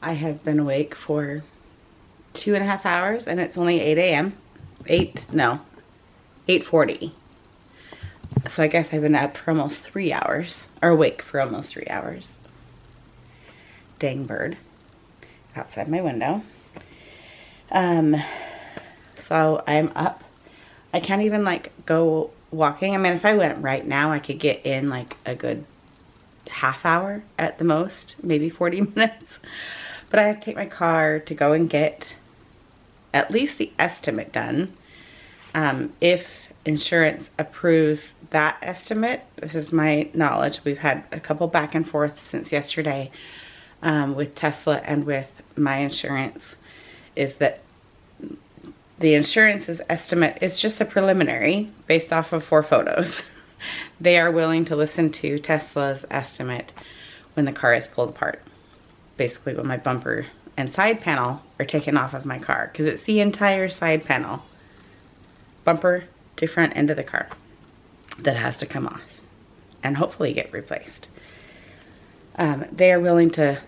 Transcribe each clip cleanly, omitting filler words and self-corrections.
I have been awake for 2.5 hours and it's only 8 a.m. 8:40. So I guess I've been up for almost 3 hours, or awake for almost 3 hours. Dang bird outside my window. So I'm up. I can't even like go walking. I mean, if I went right now, I could get in like a good half hour at the most, maybe 40 minutes. But I have to take my car to go and get at least the estimate done. If insurance approves that estimate, this is my knowledge, we've had a couple back and forth since yesterday with Tesla and with my insurance, is that the insurance's estimate is just a preliminary based off of 4 photos. They are willing to listen to Tesla's estimate when the car is pulled apart. Basically when my bumper and side panel are taken off of my car, because it's the entire side panel, bumper to front end of the car, that has to come off and hopefully get replaced. They are willing to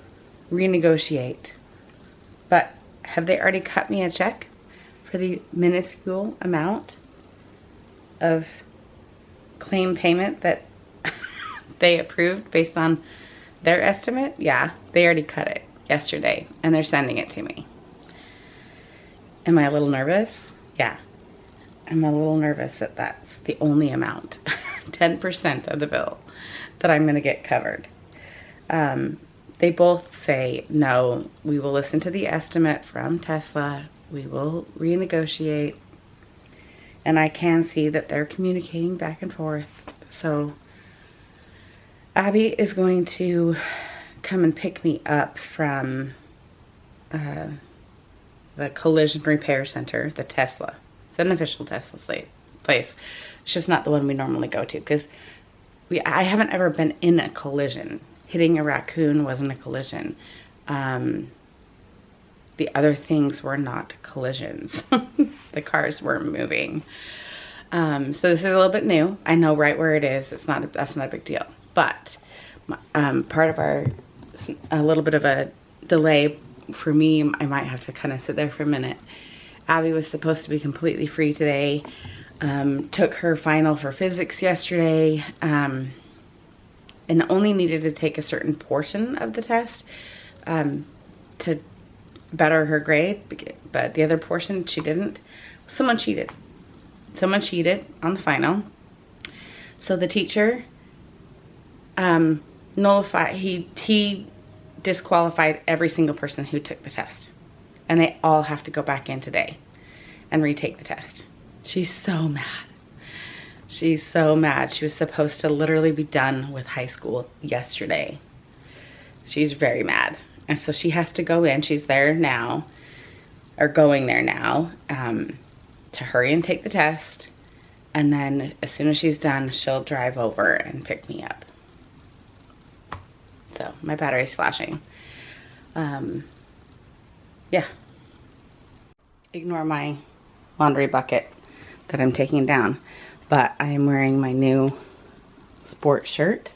renegotiate, but have they already cut me a check for the minuscule amount of claim payment that they approved based on their estimate? Yeah, they already cut it yesterday and they're sending it to me. Am I a little nervous? Yeah, I'm a little nervous that that's the only amount, 10% of the bill, that I'm gonna get covered. They both say, no, we will listen to the estimate from Tesla, we will renegotiate, and I can see that they're communicating back and forth. So Abby is going to come and pick me up from the collision repair center, the Tesla. It's an official Tesla place. It's just not the one we normally go to, because I haven't ever been in a collision. Hitting a raccoon wasn't a collision. The other things were not collisions. The cars were moving. So this is a little bit new. I know right where it is. That's not a big deal. But part of a little bit of a delay for me, I might have to kind of sit there for a minute. Abby was supposed to be completely free today. Took her final for physics yesterday. And only needed to take a certain portion of the test to better her grade, but the other portion she didn't. Someone cheated. Someone cheated on the final. So the teacher nullified, he disqualified every single person who took the test. And they all have to go back in today and retake the test. She's so mad. She's so mad. She was supposed to literally be done with high school yesterday. She's very mad. And so she has to go in. She's there now, or going there now, to hurry and take the test. And then as soon as she's done, she'll drive over and pick me up. So my battery's flashing. Yeah. Ignore my laundry bucket that I'm taking down. But I am wearing my new sport shirt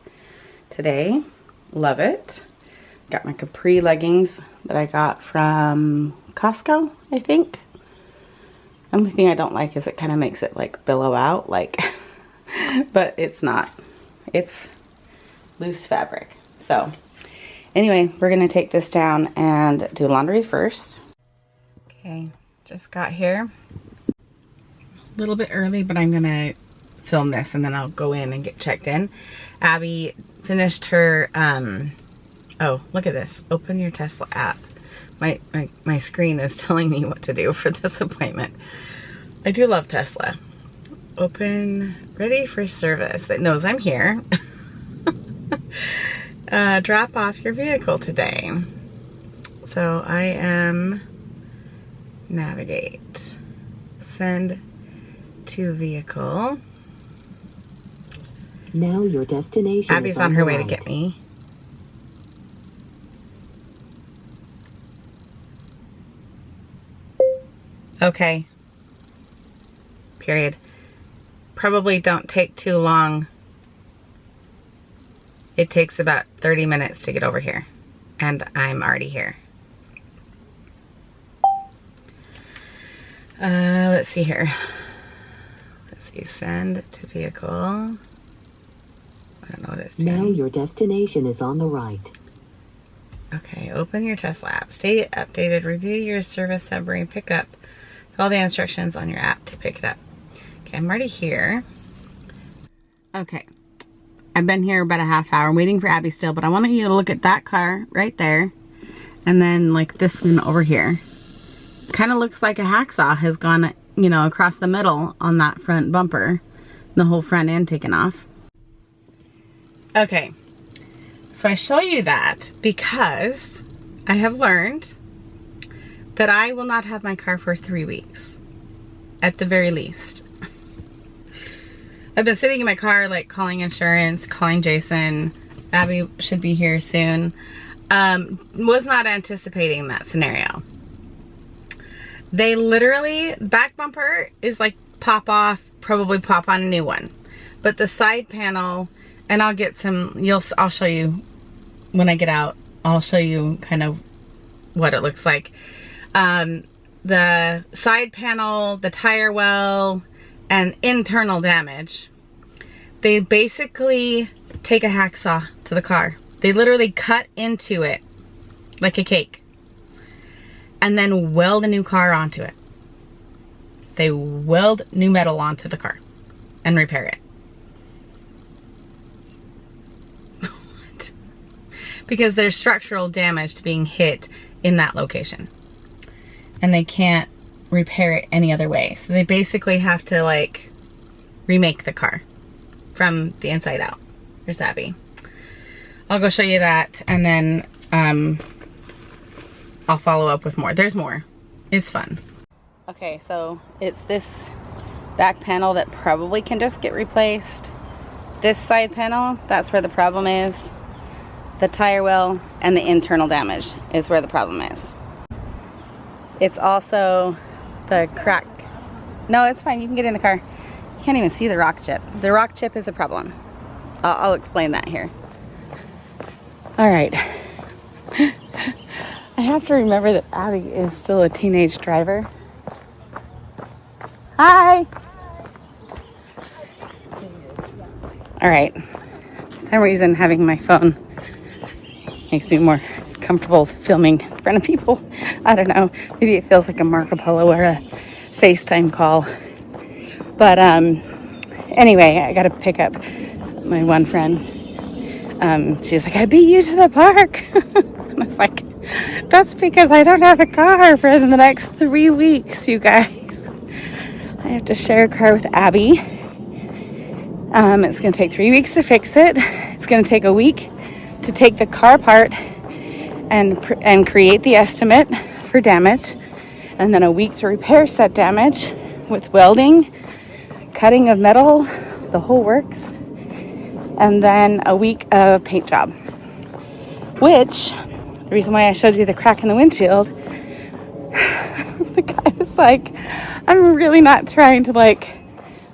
today. Love it. Got my capri leggings that I got from Costco, I think. The only thing I don't like is it kind of makes it like billow out, like, but it's not. It's loose fabric. So anyway, we're gonna take this down and do laundry first. Okay, just got here. A little bit early, but I'm gonna film this and then I'll go in and get checked in. Abby finished her, oh, look at this. Open your Tesla app. My screen is telling me what to do for this appointment. I do love Tesla. Open, ready for service. It knows I'm here. Drop off your vehicle today. So I am navigate, send to vehicle. Now your destination. Abby's on her way to get me. Okay. Period. Probably don't take too long. It takes about 30 minutes to get over here. And I'm already here. Let's see here. Let's see, send to vehicle. I don't know what it's doing. Now your destination is on the right. Okay, open your Tesla app. Stay updated. Review your service summary. Pick up all the instructions on your app to pick it up. Okay, I'm already here. Okay, I've been here about a half hour. I'm waiting for Abby still, but I want you to look at that car right there. And then like this one over here. Kind of looks like a hacksaw has gone, you know, across the middle on that front bumper. The whole front end taken off. Okay, so I show you that because I have learned that I will not have my car for 3 weeks, at the very least. I've been sitting in my car, like calling insurance, calling Jason. Abby should be here soon. Was not anticipating that scenario. They literally, back bumper is like pop off, probably pop on a new one. But the side panel, and I'll get some, I'll show you when I get out. I'll show you kind of what it looks like. The side panel, the tire well, and internal damage. They basically take a hacksaw to the car. They literally cut into it like a cake and then weld a new car onto it. They weld new metal onto the car and repair it. What? Because there's structural damage to being hit in that location. And they can't repair it any other way. So they basically have to like remake the car from the inside out. Here's Abby. I'll go show you that and then I'll follow up with more. There's more. It's fun. Okay, so it's this back panel that probably can just get replaced. This side panel, that's where the problem is. The tire well and the internal damage is where the problem is. It's also the crack. No, it's fine. You can get in the car. You can't even see the rock chip. The rock chip is a problem. I'll explain that here. All right. I have to remember that Abby is still a teenage driver. Hi. All right. For some reason, having my phone makes me more comfortable filming in front of people. I don't know. Maybe it feels like a Marco Polo or a FaceTime call. But anyway, I got to pick up my one friend. She's like, I beat you to the park. And I was like, that's because I don't have a car for the next 3 weeks, you guys. I have to share a car with Abby. It's going to take 3 weeks to fix it. It's going to take a week to take the car apart and create the estimate for damage. And then a week to repair said damage with welding, cutting of metal, the whole works. And then a week of paint job. Which, the reason why I showed you the crack in the windshield, the guy was like, I'm really not trying to like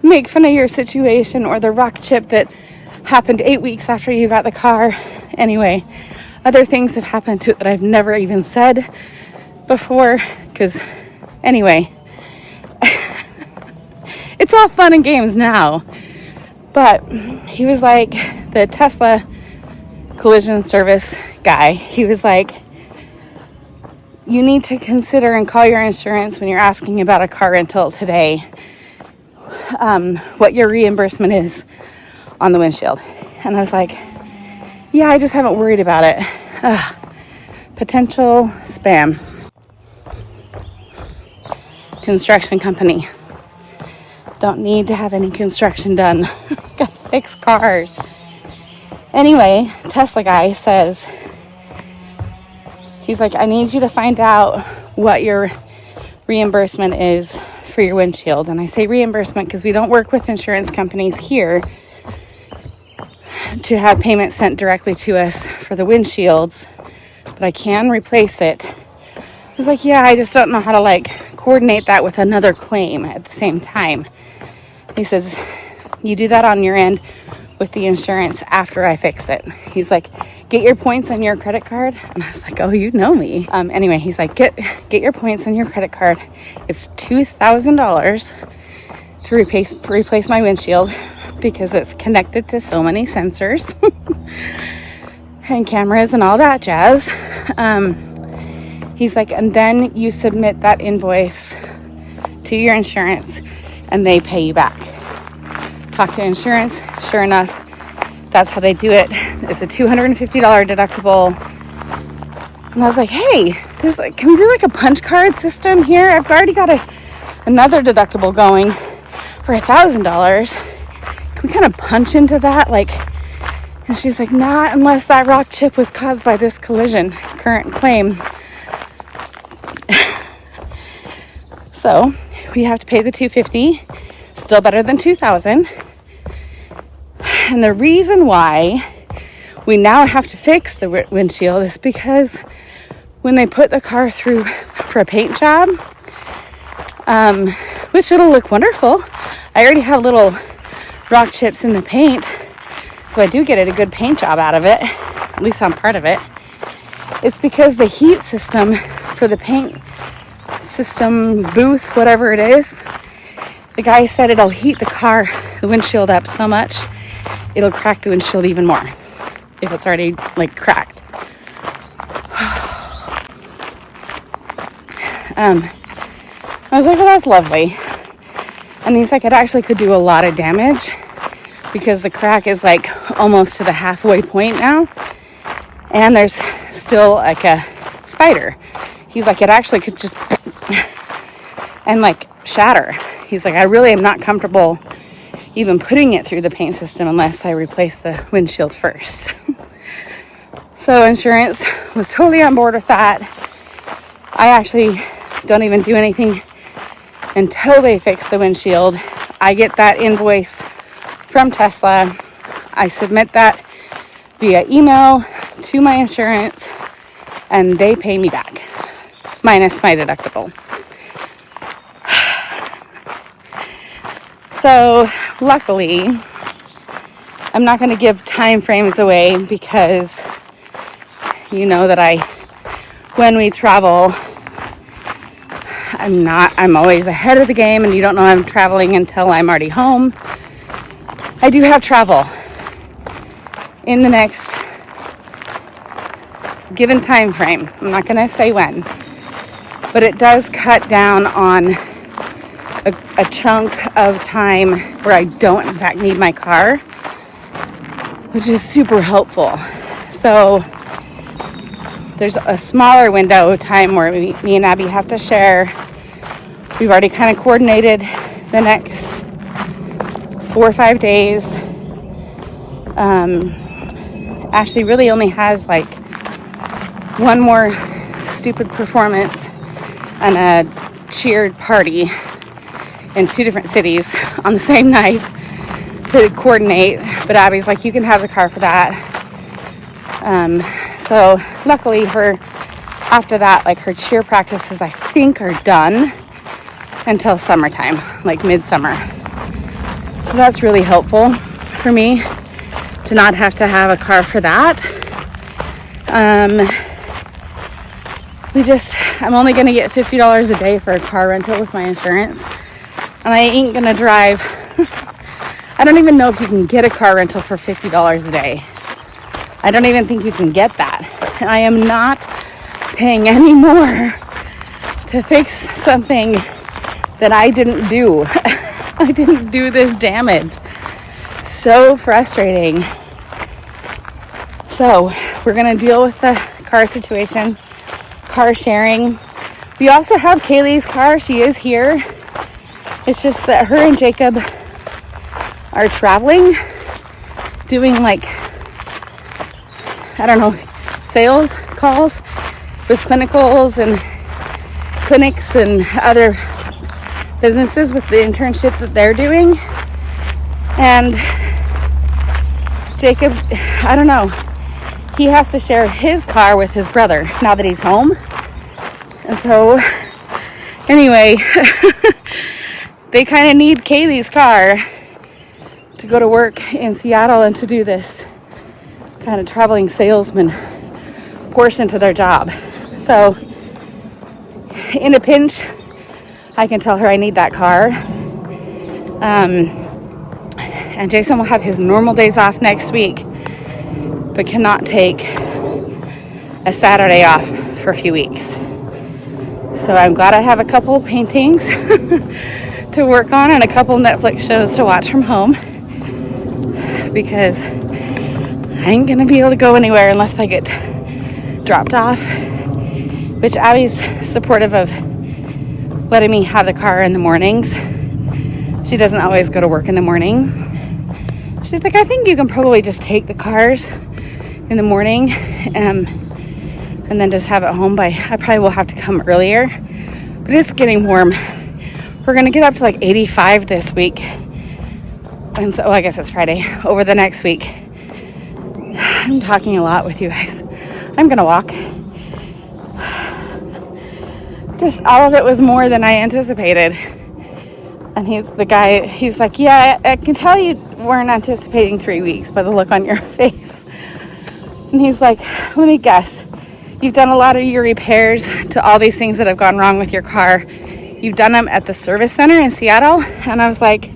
make fun of your situation or the rock chip that happened 8 weeks after you got the car. Anyway, other things have happened to it that I've never even said before. Because anyway, it's all fun and games now. But he was like, the Tesla collision service guy, he was like, you need to consider and call your insurance when you're asking about a car rental today, what your reimbursement is on the windshield. And I was like, yeah, I just haven't worried about it. Potential spam. Construction company. Don't need to have any construction done. Gotta fix cars. Anyway, Tesla guy says, he's like, I need you to find out what your reimbursement is for your windshield. And I say reimbursement because we don't work with insurance companies here to have payments sent directly to us for the windshields, but I can replace it. I was like, yeah, I just don't know how to like coordinate that with another claim at the same time. He says, you do that on your end. with the insurance after I fixed it. He's like, get your points on your credit card. And I was like, oh, you know me. Anyway, he's like, get your points on your credit card. It's $2,000 to replace my windshield because it's connected to so many sensors and cameras and all that jazz. He's like, and then you submit that invoice to your insurance and they pay you back. Talk to insurance. Sure enough, that's how they do it. It's a $250 deductible. And I was like, hey, can we do like a punch card system here? I've already got another deductible going for $1,000. Can we kind of punch into that? And she's like, not unless that rock chip was caused by this collision. Current claim. So we have to pay the $250. Still better than $2,000. And the reason why we now have to fix the windshield is because when they put the car through for a paint job, which it'll look wonderful. I already have little rock chips in the paint, so I do get a good paint job out of it, at least on part of it. It's because the heat system for the paint system booth, whatever it is, the guy said it'll heat the windshield up so much, it'll crack the windshield even more if it's already cracked. I was like, well, that's lovely. And he's like, it actually could do a lot of damage because the crack is almost to the halfway point now. And there's still a spider. He's like, it actually could just and shatter. He's like, I really am not comfortable even putting it through the paint system unless I replace the windshield first. So insurance was totally on board with that. I actually don't even do anything until they fix the windshield. I get that invoice from Tesla. I submit that via email to my insurance and they pay me back, minus my deductible. So luckily, I'm not going to give time frames away because you know that when we travel, I'm always ahead of the game and you don't know I'm traveling until I'm already home. I do have travel in the next given time frame. I'm not going to say when, but it does cut down on a chunk of time where I don't in fact need my car, which is super helpful. So there's a smaller window of time where me and Abby have to share. We've already kind of coordinated the next 4 or 5 days. Ashley really only has one more stupid performance and a cheered party in 2 different cities on the same night to coordinate. But Abby's like, you can have the car for that. So luckily after that, her cheer practices, I think, are done until summertime, midsummer. So that's really helpful for me to not have to have a car for that. I'm only going to get $50 a day for a car rental with my insurance. And I ain't going to drive. I don't even know if you can get a car rental for $50 a day. I don't even think you can get that. And I am not paying any more to fix something that I didn't do. I didn't do this damage. So frustrating. So we're going to deal with the car situation, car sharing. We also have Kaylee's car. She is here. It's just that her and Jacob are traveling, doing sales calls with clinicals and clinics and other businesses with the internship that they're doing. And Jacob, I don't know, he has to share his car with his brother now that he's home. And so anyway, they kind of need Kaylee's car to go to work in Seattle and to do this kind of traveling salesman portion to their job. So in a pinch, I can tell her I need that car. And Jason will have his normal days off next week, but cannot take a Saturday off for a few weeks. So I'm glad I have a couple paintings to work on and a couple Netflix shows to watch from home, because I ain't gonna be able to go anywhere unless I get dropped off, which Abby's supportive of letting me have the car in the mornings. She doesn't always go to work in the morning. She's like, I think you can probably just take the cars in the morning and then just have it home by, I probably will have to come earlier, but it's getting warm. We're going to get up to like 85 this week. And so, well, I guess it's Friday, over the next week. I'm talking a lot with you guys. I'm going to walk. Just all of it was more than I anticipated. And he's like, yeah, I can tell you weren't anticipating 3 weeks by the look on your face. And he's like, let me guess. You've done a lot of your repairs to all these things that have gone wrong with your car. You've done them at the service center in Seattle? And I was like,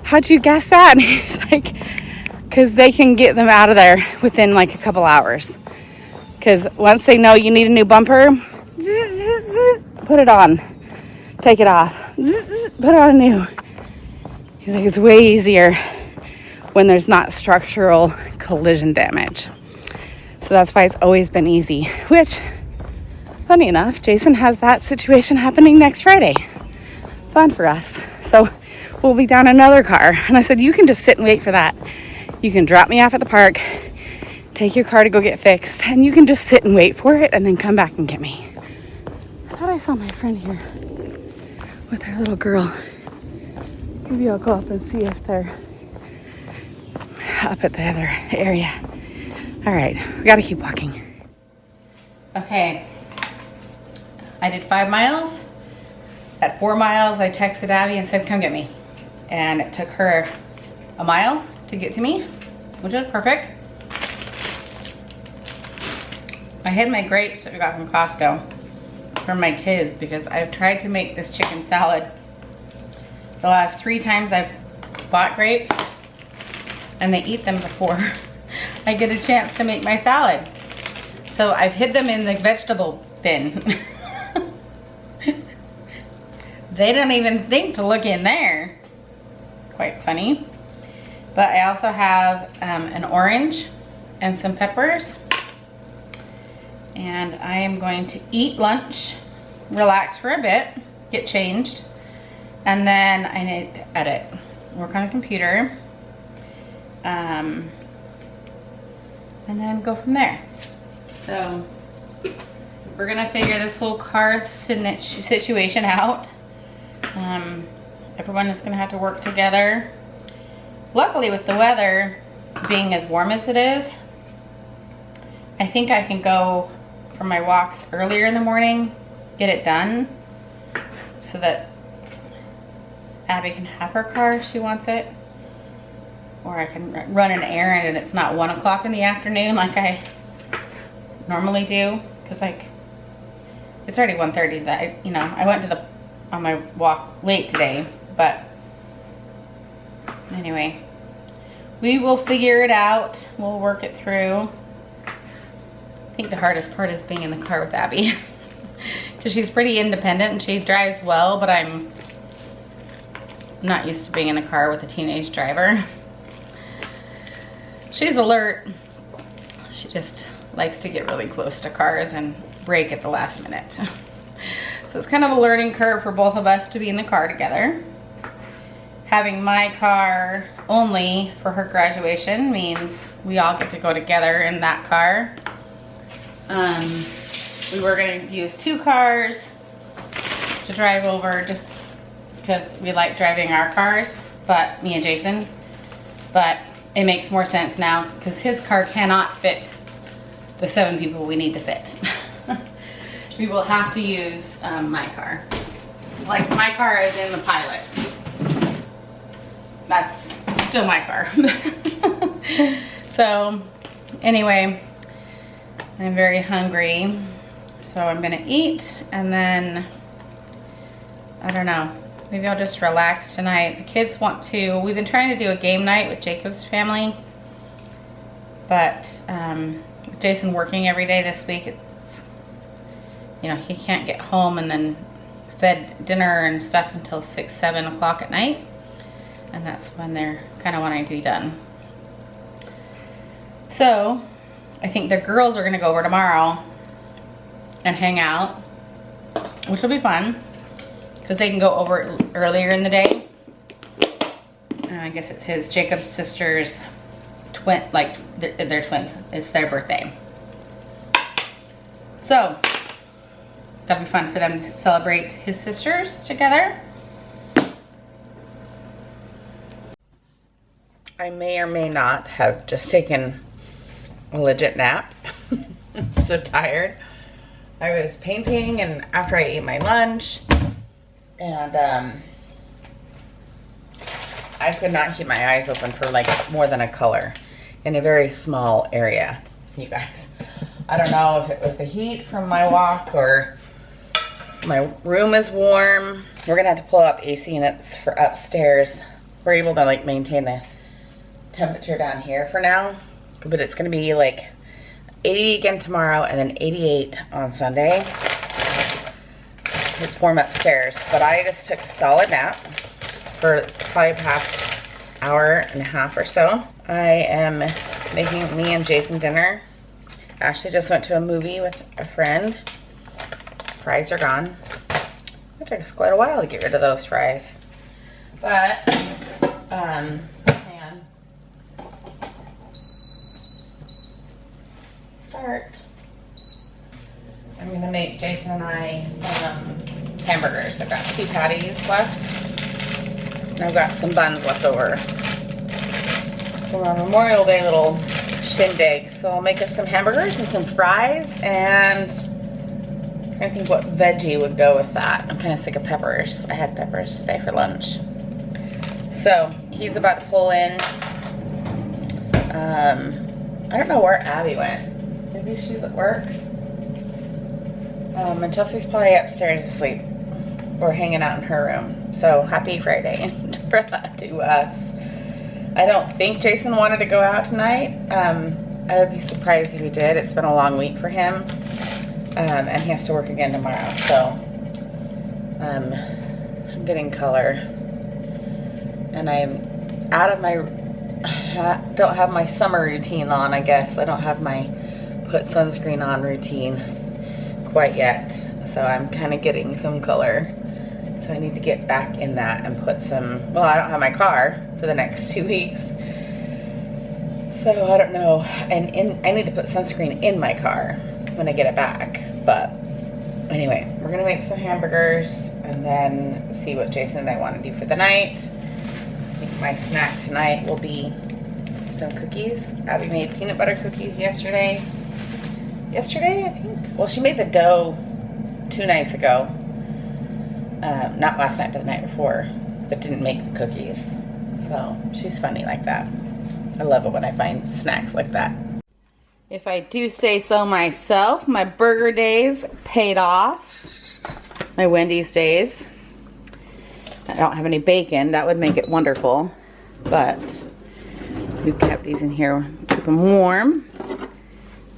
how'd you guess that? And he's like, because they can get them out of there within like a couple hours. Because once they know you need a new bumper, put it on. Take it off. Put on a new. He's like, it's way easier when there's not structural collision damage. So that's why it's always been easy. Which, funny enough, Jason has that situation happening next Friday. Fun for us. So we'll be down another car. And I said, you can just sit and wait for that. You can drop me off at the park, take your car to go get fixed, and you can just sit and wait for it and then come back and get me. I thought I saw my friend here with her little girl. Maybe I'll go up and see if they're up at the other area. All right, we gotta keep walking. Okay, I did 5 miles. At 4 miles, I texted Abby and said, come get me. And it took her a mile to get to me, which is perfect. I hid my grapes that we got from Costco for my kids because I've tried to make this chicken salad the last 3 times I've bought grapes, and they eat them before I get a chance to make my salad. So I've hid them in the vegetable bin. They don't even think to look in there. Quite funny. But I also have an orange and some peppers. And I am going to eat lunch, relax for a bit, get changed, and then I need to edit, work on a computer, and then go from there. So we're gonna figure this whole car situation out. Everyone is gonna have to work together. Luckily, with the weather being as warm as it is, I think I can go for my walks earlier in the morning, get it done, so that Abby can have her car if she wants it. Or I can run an errand and it's not 1 o'clock in the afternoon like I normally do. Because like, it's already 1:30 that I went on my walk late today. But anyway, we will figure it out. We'll work it through. I think the hardest part is being in the car with Abby. Because she's pretty independent and she drives well, but I'm not used to being in a car with a teenage driver. She's alert. She just likes to get really close to cars and brake at the last minute. So it's kind of a learning curve for both of us to be in the car together. Having my car only for her graduation means we all get to go together in that car. We were going to use 2 cars to drive over just because we like driving our cars, but me and Jason. But it makes more sense now because his car cannot fit the 7 people we need to fit. We will have to use my car. Like, my car is in the Pilot. That's still my car. So anyway, I'm very hungry. So I'm gonna eat and then, I don't know, maybe I'll just relax tonight. The kids want to, we've been trying to do a game night with Jacob's family, but with Jason working every day this week, it's, you know, he can't get home and then fed dinner and stuff until 6, 7 o'clock at night. And that's when they're kind of wanting to be done. So I think the girls are gonna go over tomorrow and hang out, which will be fun because they can go over earlier in the day. I guess it's Jacob's sister's twin, like they're twins. It's their birthday. So that'll be fun for them to celebrate his sisters together. I may or may not have just taken a legit nap. I'm so tired. I was painting and after I ate my lunch, and I could not keep my eyes open for like more than a color in a very small area, you guys. I don't know if it was the heat from my walk or my room is warm. We're gonna have to pull out the AC units for upstairs. We're able to like maintain the temperature down here for now, but it's gonna be like 80 again tomorrow and then 88 on Sunday. It's warm upstairs, but I just took a solid nap for probably past hour and a half or so. I am making me and Jason dinner. Ashley just went to a movie with a friend. Fries are gone. It took us quite a while to get rid of those fries. But, hang on. Start. I'm gonna make Jason and I some hamburgers. I've got 2 patties left. And I've got some buns left over from our Memorial Day little shindig. So I'll make us some hamburgers and some fries, and I think what veggie would go with that. I'm kind of sick of peppers. I had peppers today for lunch. So he's about to pull in. I don't know where Abby went. Maybe she's at work. And Chelsea's probably upstairs asleep or hanging out in her room. So happy Friday to us. I don't think Jason wanted to go out tonight. I would be surprised if he did. It's been a long week for him. And he has to work again tomorrow. So I'm getting color. And I'm out of my, I don't have my summer routine on, I guess. I don't have my put sunscreen on routine quite yet. So I'm kind of getting some color. So I need to get back in that and put some, well, I don't have my car for the next 2 weeks. So I don't know. And I need to put sunscreen in my car when I get it back. But anyway, we're gonna make some hamburgers and then see what Jason and I want to do for the night. I think my snack tonight will be some cookies. Abby made peanut butter cookies yesterday. Yesterday, I think. Well, she made the dough 2 nights ago. Not last night, but the night before. But didn't make the cookies. So she's funny like that. I love it when I find snacks like that. If I do say so myself, my burger days paid off. My Wendy's days. I don't have any bacon. That would make it wonderful. But we've kept these in here. Keep them warm.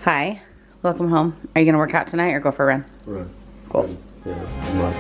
Hi. Welcome home. Are you going to work out tonight or go for a run? Run. Cool. Yeah, run.